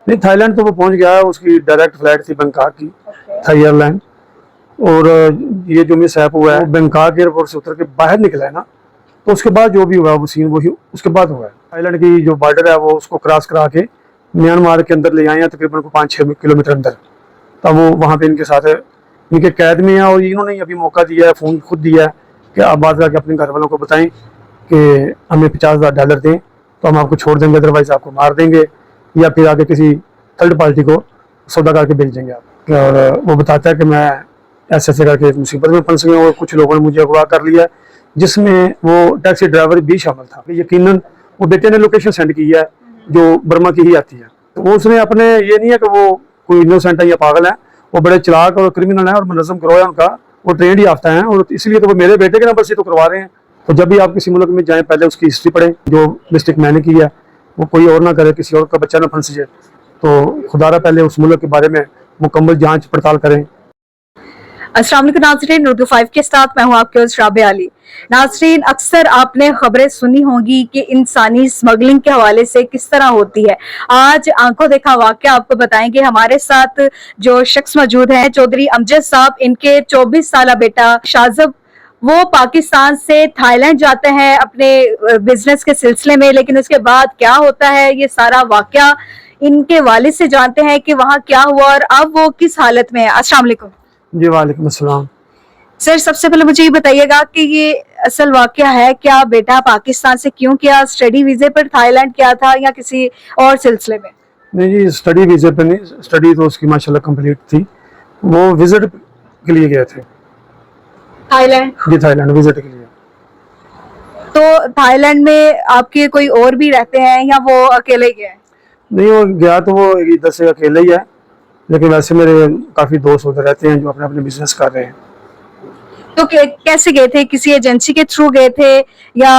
नहीं, थाईलैंड तो वो पहुंच गया है। उसकी डायरेक्ट फ्लाइट थी बैंकॉक की, थाई एयरलाइन। और ये जो मिस हैप हुआ है बैंकॉक एयरपोर्ट से उतर के बाहर निकला है ना, तो उसके बाद जो भी हुआ वो सीन वही उसके बाद हुआ है। थाईलैंड की जो बॉर्डर है वो उसको क्रॉस करा के म्यांमार के अंदर ले आए हैं, तकरीबन को 5-6 किलोमीटर अंदर। तब वो वहाँ पे इनके साथ इनके कैद में है और इन्होंने अभी मौका दिया है, फ़ोन खुद दिया है कि आप बात करके अपने घर वालों को बताएं कि हमें $50,000 दें तो हम आपको छोड़ देंगे, अदरवाइज आपको मार देंगे या फिर आगे किसी थर्ड पार्टी को सौदा करके भेज देंगे आप। और वो बताता है कि मैं ऐसे ऐसे करके मुसीबत में फंस गया और कुछ लोगों ने मुझे अगवा कर लिया, जिसमें वो टैक्सी ड्राइवर भी शामिल था। यकीनन वो बेटे ने लोकेशन सेंड की है जो बर्मा की ही आती है, तो वो उसने अपने ये नहीं है कि वो कोई इनोसेंट है या पागल है, वो बड़े चलाक और क्रिमिनल है और मुनज़्ज़म गिरोह है उनका, वो ट्रेंड याफ्ता है और इसलिए तो वो मेरे बेटे के नंबर से तो करवा रहे हैं। तो जब भी आप किसी मुल्क में जाएं पहले उसकी हिस्ट्री पढ़ें, जो मिस्टेक मैंने की है वो कोई और ना करे, किसी और का बच्चा ना फंस जाए। तो खुदारा पहले उस मुल्क के बारे में मुकम्मल जांच पड़ताल करें। अस्सलाम वालेकुम नाज़रीन, उर्दू 5 के साथ मैं हूँ आपके होस्ट राबिया अली। नाज़रीन, अक्सर आपने खबरें सुनी होंगी कि इंसानी स्मगलिंग के हवाले से किस तरह होती है। आज आंखों देखा वाकया आपको बताएंगे। हमारे साथ जो शख्स मौजूद हैं चौधरी अमजद साहब, इनके 24 साल बेटा शाजब, वो पाकिस्तान से थाईलैंड जाते हैं अपने बिजनेस के सिलसिले में, लेकिन उसके बाद क्या होता है ये सारा वाकया इनके वालिद से जानते हैं कि वहाँ क्या हुआ और अब वो किस हालत में है। अस्सलाम वालेकुम। जी वालेकुम अस्सलाम। सर, सबसे पहले मुझे ये बताइएगा कि ये असल वाकया है क्या? बेटा पाकिस्तान से क्यों किया? स्टडी वीजे पर थाईलैंड किया था या किसी और सिलसिले में? नहीं जी, स्टडी वीजे पे नहीं, स्टडी तो उसकी माशाल्लाह कंप्लीट थी, वो विजिट के लिए गए थे थाईलैंड? जी, थाईलैंड विजिट के लिए। तो थाईलैंड में आपके कोई और भी रहते हैं या वो अकेले गए? नहीं, वो गया तो वो इधर से अकेले ही है, लेकिन वैसे मेरे काफ़ी दोस्त उधर रहते हैं जो अपने अपने बिजनेस कर रहे हैं। तो कैसे गए थे? किसी एजेंसी के थ्रू गए थे या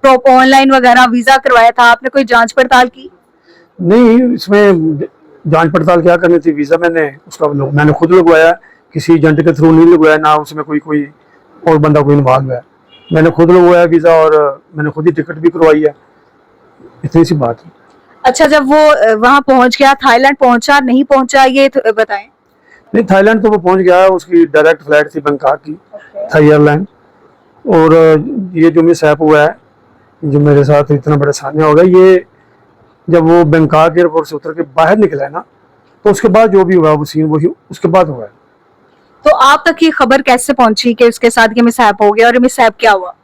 ऑनलाइन वगैरह वीजा करवाया था आपने? कोई जांच पड़ताल की? नहीं, इसमें जांच पड़ताल क्या करनी थी, वीज़ा मैंने खुद लगवाया, किसी एजेंट के थ्रू नहीं लगवाया, ना उसमें कोई और बंदा कोई इन्वॉल्व है। मैंने खुद लगवाया वीज़ा और मैंने खुद ही टिकट भी करवाई है, इतनी सी बात है। अच्छा, जब वो वहां पहुंच गया, थाईलैंड पहुंचा नहीं पहुंचा ये तो बताएं। नहीं, थाईलैंड तो वो पहुंच गया है। उसकी डायरेक्ट फ्लाइट थी बैंकॉक की, थाई एयरलाइन। और ये जो मिस हैप हुआ है, जो मेरे साथ इतना बड़ा सामना हो गया, ये जब वो बैंकॉक एयरपोर्ट से उतर के बाहर निकला है ना, तो उसके बाद जो भी हुआ वो सीन वही उसके बाद हुआ है। तो आप तक ये खबर कैसे पहुंची कि उसके साथ ये मिसहैप हो गया और मिसहैप क्या हुआ?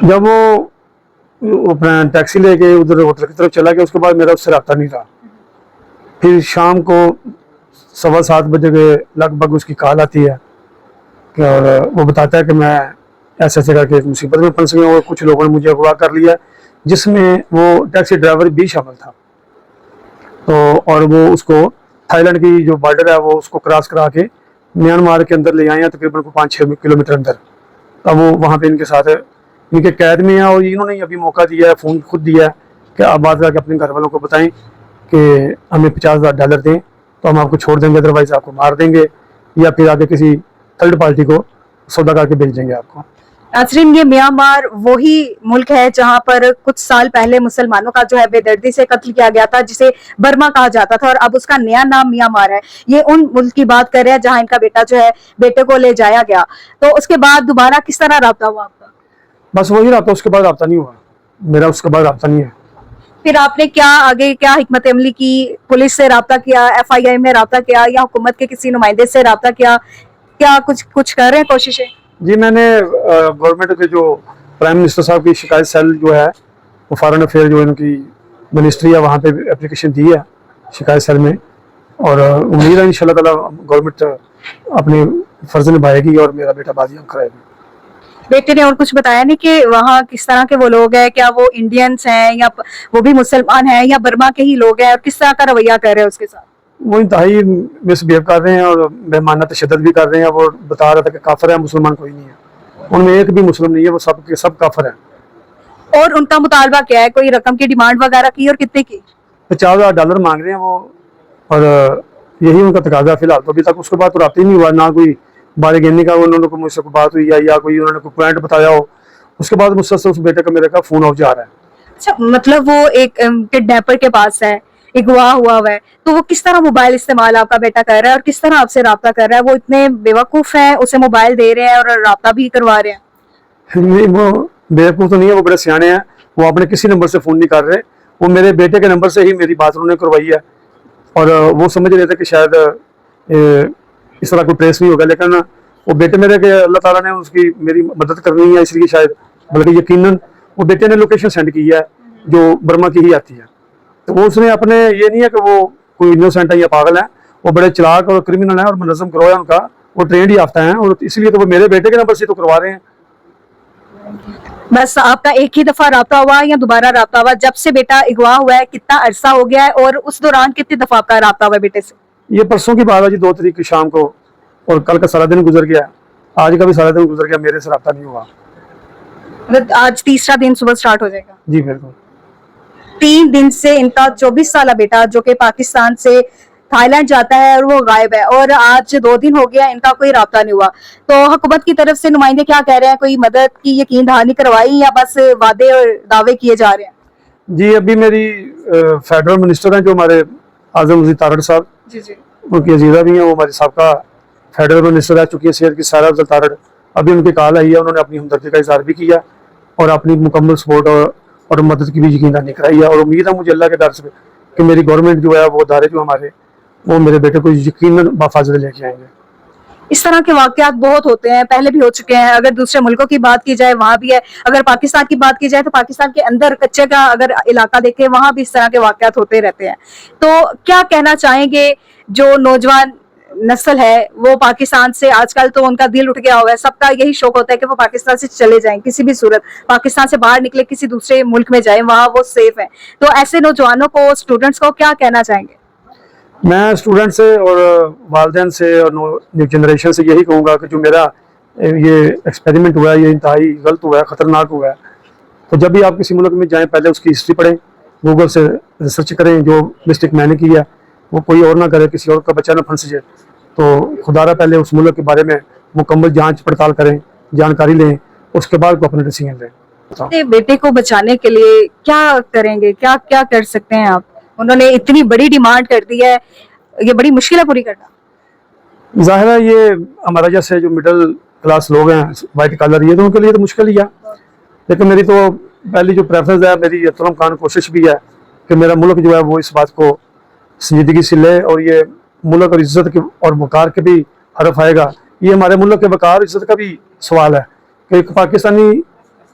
जब वो अपना टैक्सी लेके उधर होटल की तरफ चला गया, उसके बाद मेरा उससे रब्ता नहीं रहा। फिर शाम को 7:15 के लगभग उसकी कॉल आती है और वो बताता है कि मैं ऐसे ऐसे करके मुसीबत में फंस गया और कुछ लोगों ने मुझे अगवा कर लिया, जिसमें वो टैक्सी ड्राइवर भी शामिल था। तो और वो उसको थाईलैंड की जो बॉर्डर है वो उसको क्रॉस करा के म्यांमार के अंदर ले आए हैं, तकरीबन को 5-6 किलोमीटर अंदर। तब वो वहाँ पे इनके साथ इनके कैद में है और इन्होंने अभी मौका दिया है, फ़ोन खुद दिया है कि आप बात करके अपने घर वालों को बताएं कि हमें $50,000 दें तो हम आपको छोड़ देंगे, अदरवाइज आपको मार देंगे या फिर आगे किसी थर्ड पार्टी को सौदा करके भेज देंगे आपको। नाज़रीन, ये म्यांमार वही मुल्क है जहां पर कुछ साल पहले मुसलमानों का जो है बेदर्दी से कत्ल किया गया था, जिसे बर्मा कहा जाता था, और अब उसका नया नाम म्यांमार है। ये उन मुल्क की बात कर रहे हैं जहां इनका बेटा जो है, बेटे को ले जाया गया। तो उसके बाद दोबारा किस तरह रब्ता हुआ आपका? बस वही रब्ता, उसके बाद रब्ता नहीं हुआ मेरा, उसके बाद रब्ता नहीं है। फिर आपने क्या आगे क्या हिकमत अमली की? पुलिस से रब्ता किया, FIA में रब्ता किया या हुकूमत के किसी नुमाइंदे से रब्ता किया? क्या कुछ कर रहे हैं कोशिशें? जी, मैंने गवर्नमेंट के जो प्राइम मिनिस्टर साहब की शिकायत सेल जो है, वो फॉरेन अफेयर जो इनकी मिनिस्ट्री है, वहाँ पे एप्लीकेशन दी है शिकायत सेल में। और उम्मीद है इंशाल्लाह ताला गवर्नमेंट अपनी फर्ज निभाएगी और मेरा बेटा बाजियाब कराएगा। बेटे ने और कुछ बताया नहीं कि वहाँ किस तरह के वो लोग हैं? क्या वो इंडियंस हैं या वो भी मुसलमान हैं या बर्मा के ही लोग हैं, और किस तरह का रवैया कर रहे हैं उसके साथ? वो इंतहाई मिसबिहेव कर रहे हैं और बेमाना तशद्दुद भी कर रहे हैं। वो बता रहा था कि काफिर है, मुसलमान कोई नहीं है, उनमें एक भी मुस्लिम नहीं है, वो सब के सब काफिर हैं। और उनका मुतालबा क्या है? कोई रकम की डिमांड वगैरह की और कितने की? $50,000 मांग रहे हैं वो, और यही उनका तकाजा फिलहाल। तो अभी तक उसके बाद तो राब्ता ही नहीं हुआ, ना कोई बारे गिनने का उन्होंने को मुझसे कोई बात हुई या कोई उन्होंने कोई पॉइंट बताया हो। उसके बाद मुझसे उस बेटे का मेरे का फोन ऑफ जा रहा है। अच्छा, मतलब वो एक किडनैपर के पास है, अगवा हुआ है, तो वो किस तरह मोबाइल इस्तेमाल आपका बेटा कर रहा है और किस तरह आपसे राब्ता कर रहा है? वो इतने बेवकूफ हैं, उसे मोबाइल दे रहे हैं और राब्ता भी करवा रहे हैं। नहीं, वो बेवकूफ़ तो नहीं है, वो बड़े सियाने हैं। वो अपने किसी नंबर से फ़ोन नहीं कर रहे, वो मेरे बेटे के नंबर से ही मेरी बात उन्होंने करवाई है। और वो समझ रहे थे कि शायद इस तरह कोई ट्रेस नहीं होगा, लेकिन वो बेटे मेरे के अल्लाह ताला ने उसकी मेरी मदद करनी है, इसलिए शायद, बल्कि यकीनन वो बेटे ने लोकेशन सेंड की है जो बर्मा की ही आती है। तो वो उसने अपने, ये नहीं है कि वो कोई इनोसेंट है या पागल है, वो बड़े चालाक और क्रिमिनल हैं और मुनज़्ज़म गिरोह है उनका, वो ट्रेंड ही याफ्ता हैं, और इसलिए तो वो मेरे बेटे के नंबर से तो करवा रहे हैं। बस आपका एक ही दफा राब्ता हुआ या दोबारा राब्ता हुआ? जब से बेटा अगवा हुआ है कितना अरसा हो गया है और उस दौरान कितनी दफा आपका राब्ता हुआ है बेटे से? ये परसों की बात है जी, 2 तारीख की शाम को, और कल का सारा दिन गुजर गया, आज का भी सारा दिन गुजर गया, मेरे से रब्ता नहीं हुआ। मतलब आज तीसरा दिन सुबह स्टार्ट हो जाएगा। जी बिल्कुल। 3 दिन से इनका 24 साल बेटा जो कि पाकिस्तान से थाईलैंड जाता है और वो गायब है, और आज 2 दिन हो गया इनका कोई राब्ता नहीं हुआ। तो हुकूमत की तरफ से नुमाइंदे क्या कह रहे हैं? कोई मदद की यकीन दहानी करवाई या बस वादे और दावे किए जा रहे हैं? जी अभी मेरी फेडरल मिनिस्टर हैं जो हमारे आजम मजीद तारड़ साहब, जी जी। उनकी अजीज़ा भी हैं, वो हमारे साहबका फेडरल मिनिस्टर रह चुकी है सेहत की, सारा अफजल तारड़। अभी उनकी कॉल आई है, उन्होंने अपनी हमदर्दी का इजहार भी किया और अपनी मुकम्मल सपोर्ट और मदद की भी यकीनदानी कराई है। और उम्मीद है मुझे अल्लाह के दर से कि मेरी गवर्नमेंट जो है, वो अदारे जो हमारे, वो मेरे बेटे को यकीनन बाफाजत लेके आएंगे। इस तरह के वाकयात बहुत होते हैं, पहले भी हो चुके हैं। अगर दूसरे मुल्कों की बात की जाए वहां भी है, अगर पाकिस्तान की बात की जाए तो पाकिस्तान के अंदर कच्चे का अगर इलाका देखे वहां भी इस तरह के वाकयात होते रहते हैं। तो क्या कहना चाहेंगे जो नौजवान नस्ल है वो पाकिस्तान से, आजकल तो उनका दिल उठ गया हुआ है, सबका यही शौक होता है कि वो पाकिस्तान से चले जाएं, किसी भी सूरत पाकिस्तान से बाहर निकले, किसी दूसरे मुल्क में जाएं, वहां वो सेफ है। तो ऐसे नौजवानों को, स्टूडेंट्स को क्या कहना चाहेंगे? मैं स्टूडेंट से और वालदेन से और न्यू जनरेशन से यही कहूँगा कि जो मेरा ये एक्सपेरिमेंट हुआ है, ये इंतहाई गलत हुआ है, ख़तरनाक हुआ है। तो जब भी आप किसी मुल्क में जाएं, पहले उसकी हिस्ट्री पढ़ें, गूगल से रिसर्च करें, जो मिस्टेक मैंने की है वो कोई और ना करे, किसी और का बच्चा ना फंस जाए। तो खुदारा पहले उस मुल्क के बारे में मुकम्मल जांच पड़ताल करें, जानकारी लें, उसके बाद को अपने डिसीजन लें। अपने बेटे को बचाने के लिए क्या करेंगे, क्या क्या कर सकते हैं आप? उन्होंने इतनी बड़ी डिमांड कर दी है, ये बड़ी मुश्किल है पूरी करना। जाहिर है ये हमारा जैसे जो मिडिल क्लास लोग हैं, वाइट कलर, ये तो उनके लिए तो मुश्किल ही है। लेकिन मेरी तो पहली जो प्रेफरेंस है, मेरी यतरम खान कोशिश भी है कि मेरा मुल्क जो है वो इस बात को संजीदगी से ले, और ये मुल्क और इज़्ज़त के और वक़ार के भी हरफ आएगा। ये हमारे मुल्क के वक़ार और इज़्ज़त का भी सवाल है कि एक पाकिस्तानी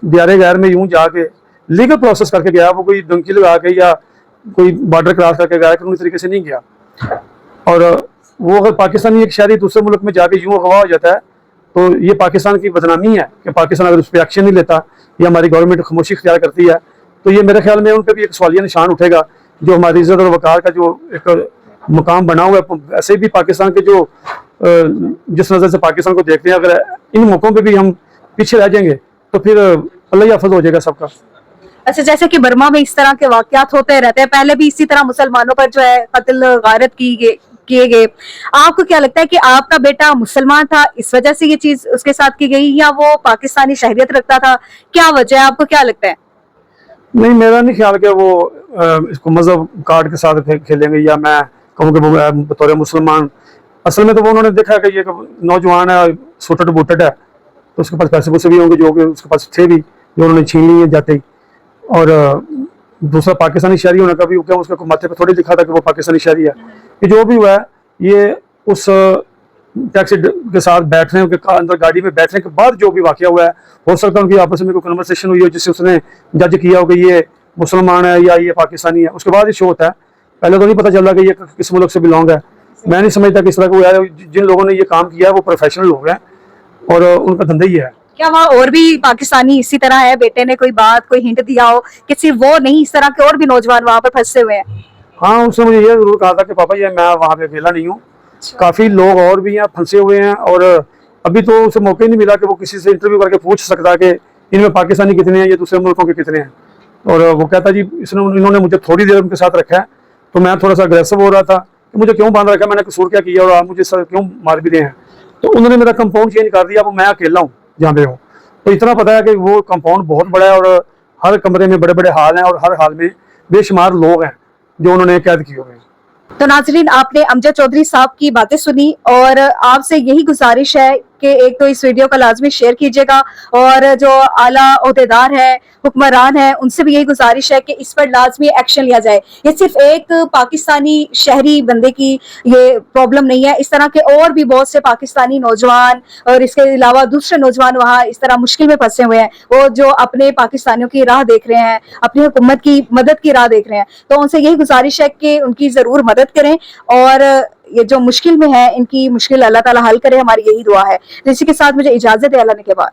दियारे गैर में यूं जाके लीगल प्रोसेस करके गया, वो कोई डंकी लगा के या कोई बॉर्डर क्रॉस करके गया, कानूनी तरीके से नहीं गया। और वो अगर पाकिस्तानी एक शहरी दूसरे मुल्क में जाके यूं अगवा हो जाता है तो ये पाकिस्तान की बदनामी है कि पाकिस्तान अगर उस पर एक्शन नहीं लेता या हमारी गवर्नमेंट खामोशी इख्तियार करती है, तो ये मेरे ख्याल में उन पर भी एक सवालिया निशान उठेगा। जो हमारी इज़्ज़त और वक़ार का जो एक मुकाम बना हुआ है, ऐसे भी पाकिस्तान के जो जिस नज़र से पाकिस्तान को देखते हैं, अगर इन मौक़ों पे भी हम पीछे रह जाएंगे तो फिर अल्लाह याफज हो जाएगा सबका। अच्छा, जैसे कि बर्मा में इस तरह के वाकयात होते रहते हैं, पहले भी इसी तरह मुसलमानों पर जो है कत्ल गारत किए गए। आपको क्या लगता है कि आपका बेटा मुसलमान था, इस वजह से ये चीज उसके साथ की गई, या वो पाकिस्तानी शहरियत रखता था? क्या वजह है, आपको क्या लगता है? नहीं, मेरा नहीं ख्याल कि वो इसको मजहब कार्ड के साथ खेलेंगे, या मैं कहूँ कि वो बतौर मुसलमान। असल में तो वो उन्होंने देखा कि ये नौजवान है, सुटट बुटट है, तो उसके पास पैसे वैसे भी होंगे जो कि उसके पास थे भी, जो उन्होंने छीन लिए जाते ही। और दूसरा पाकिस्तानी शहरी होने का भी क्या उसके माथे पे थोड़ी दिखा था कि वो पाकिस्तानी शहरी है। ये जो भी हुआ है, ये उस टैक्सी के साथ बैठने के अंदर गाड़ी में बैठने के बाद जो भी वाकया हुआ है, हो सकता है उनकी आपस में कोई कन्वर्सेशन हुई हो जिससे उसने जज किया हो कि ये मुसलमान है या ये पाकिस्तानी है। उसके बाद ही शो होता है, पहले तो नहीं पता चल रहा कि ये किस मुल्क से बिलोंग है। मैं नहीं समझता कि इस तरह का हुआ है। जिन लोगों ने ये काम किया है वो प्रोफेशनल लोग हैं और उनका धंधा ही है। क्या वहाँ और भी पाकिस्तानी इसी तरह है? बेटे ने कोई बात, कोई हिंट दिया हो कि सिर्फ वो नहीं, इस तरह के और भी नौजवान वहाँ पर फंसे हुए हैं? हाँ, उसने मुझे ये जरूर कहा था कि पापा ये मैं वहाँ पे अकेला नहीं हूँ, काफी लोग और भी यहाँ फंसे हुए हैं। और अभी तो उसे मौका ही नहीं मिला कि वो किसी से इंटरव्यू करके पूछ सकता कि इनमें पाकिस्तानी कितने हैं, ये दूसरे मुल्कों के कितने हैं। और वो कहता जी इन्होंने मुझे थोड़ी देर उनके साथ रखा है तो मैं थोड़ा सा अग्रेसिव हो रहा था कि मुझे क्यों बांध रखा, मैंने कसूर क्या किया और आप मुझे सर क्यों मार भी रहे हैं। तो उन्होंने मेरा कंपाउंड चेंज कर दिया, अब मैं अकेला हूँ जहाँ पे हूँ। तो इतना पता है कि वो कंपाउंड बहुत बड़ा है और हर कमरे में बड़े बड़े हाल हैं और हर हाल में बेशुमार लोग हैं। जो उन्होंने कैद किए हुए हैं। तो नाजरीन, आपने अमजद चौधरी साहब की बातें सुनी और आपसे यही गुजारिश है कि एक तो इस वीडियो को लाजमी शेयर कीजिएगा और जो आला ओहदेदार है, हुक्मरान है, उनसे भी यही गुजारिश है कि इस पर लाजमी एक्शन लिया जाए। ये सिर्फ एक पाकिस्तानी शहरी बंदे की ये प्रॉब्लम नहीं है, इस तरह के और भी बहुत से पाकिस्तानी नौजवान और इसके अलावा दूसरे नौजवान वहाँ इस तरह मुश्किल में फंसे हुए हैं, वो जो अपने पाकिस्तानियों की राह देख रहे हैं, अपनी हुकूमत की मदद की राह देख रहे हैं। तो उनसे यही गुजारिश है कि उनकी जरूर मदद करें और ये जो मुश्किल में है इनकी मुश्किल अल्लाह ताला हल करे, हमारी यही दुआ है। तो इसी के साथ मुझे इजाजत है, अल्लाह ने के बाद।